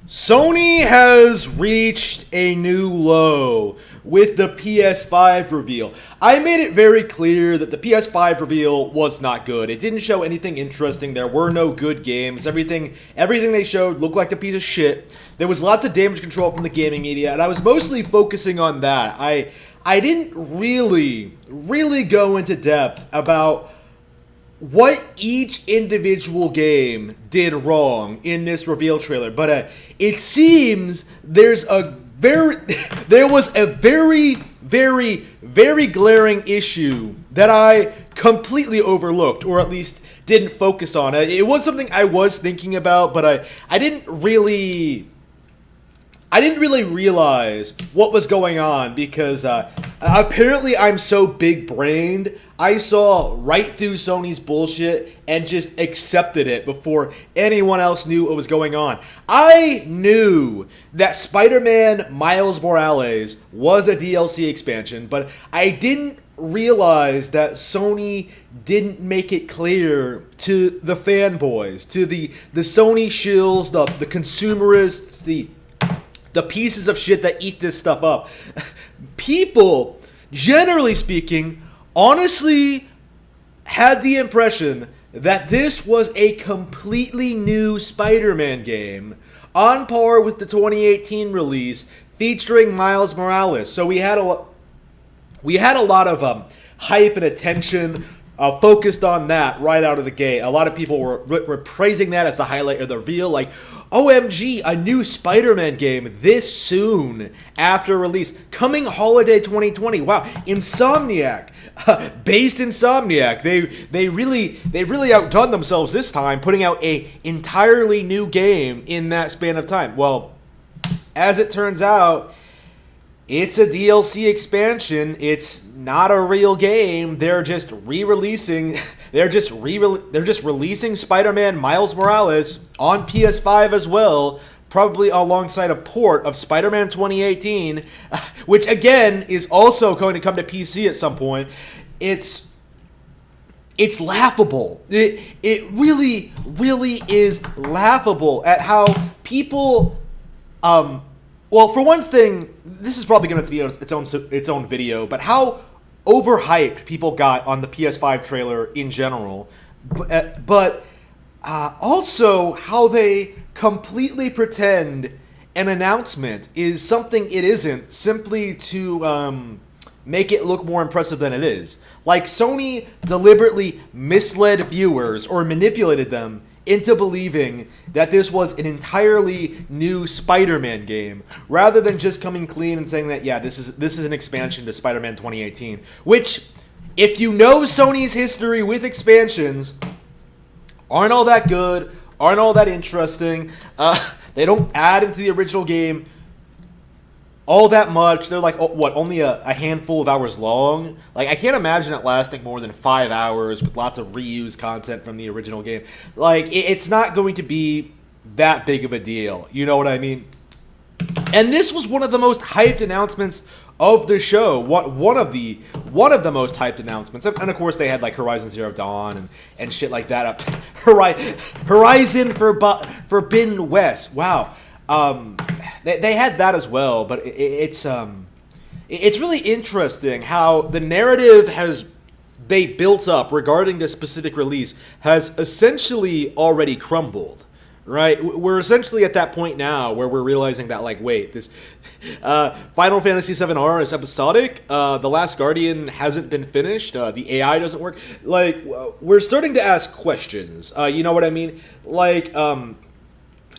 Sony has reached a new low with the PS5 reveal. I made it very clear that the PS5 reveal was not good. It didn't show anything interesting. There were no good games. Everything they showed looked like a piece of shit. There was lots of damage control from the gaming media, and I was mostly focusing on that. I didn't really go into depth about what each individual game did wrong in this reveal trailer, but it seems there was a very glaring issue that I completely overlooked, or at least didn't focus on. It was something I was thinking about, but I didn't really realize what was going on because apparently I'm so big-brained. I saw right through Sony's bullshit and just accepted it before anyone else knew what was going on. I knew that SpiderMan Miles Morales was a DLC expansion, but I didn't realize that Sony didn't make it clear to the fanboys, to the Sony shills, the consumerists, the pieces of shit that eat this stuff up. People, generally speaking, honestly had the impression that this was a completely new Spider-Man game on par with the 2018 release featuring Miles Morales. So we had a lot of hype and attention focused on that right out of the gate. A lot of people were praising that as the highlight of the reveal, like, OMG, a new Spider-Man game this soon after release, coming holiday 2020. Wow, Insomniac, based Insomniac, they really outdone themselves this time, putting out a entirely new game in that span of time. Well, as it turns out, it's a DLC expansion. It's not a real game. They're just re-releasing. They're just releasing Spider-Man Miles Morales on PS5 as well, probably alongside a port of Spider-Man 2018, which again is also going to come to PC at some point. It's laughable. It really is laughable at how people well, for one thing, this is probably going to be its own video, but how overhyped people got on the PS5 trailer in general, but also how they completely pretend an announcement is something it isn't, simply to make it look more impressive than it is. Like, Sony deliberately misled viewers or manipulated them into believing that this was an entirely new Spider-Man game, rather than just coming clean and saying that, yeah, this is an expansion to Spider-Man 2018. Which, if you know Sony's history with expansions, aren't all that good, aren't all that interesting. They don't add into the original game all that much. They're like, only a handful of hours long? Like, I can't imagine it lasting more than 5 hours with lots of reused content from the original game. Like, it's not going to be that big of a deal. You know what I mean? And this was one of the most hyped announcements of the show. One of the most hyped announcements. And of course, they had like Horizon Zero Dawn and shit like that up. Horizon Forbidden West. Wow. They had that as well, but it's really interesting how the narrative they built up regarding this specific release has essentially already crumbled, right? We're essentially at that point now where we're realizing that, like, wait, this Final Fantasy VII-R is episodic. The Last Guardian hasn't been finished. The AI doesn't work. Like, we're starting to ask questions. You know what I mean? Like,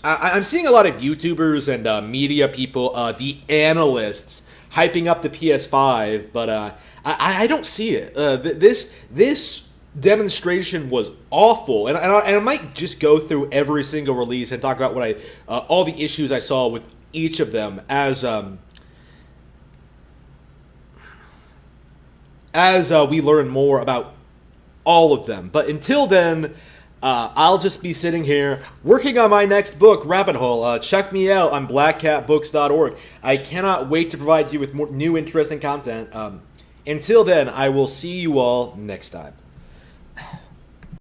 I'm seeing a lot of YouTubers and media people, the analysts, hyping up the PS5, but I don't see it. This demonstration was awful, and I might just go through every single release and talk about what all the issues I saw with each of them as we learn more about all of them. But until then, I'll just be sitting here working on my next book, Rabbit Hole. Check me out on blackcatbooks.org. I cannot wait to provide you with more new interesting content. Until then, I will see you all next time.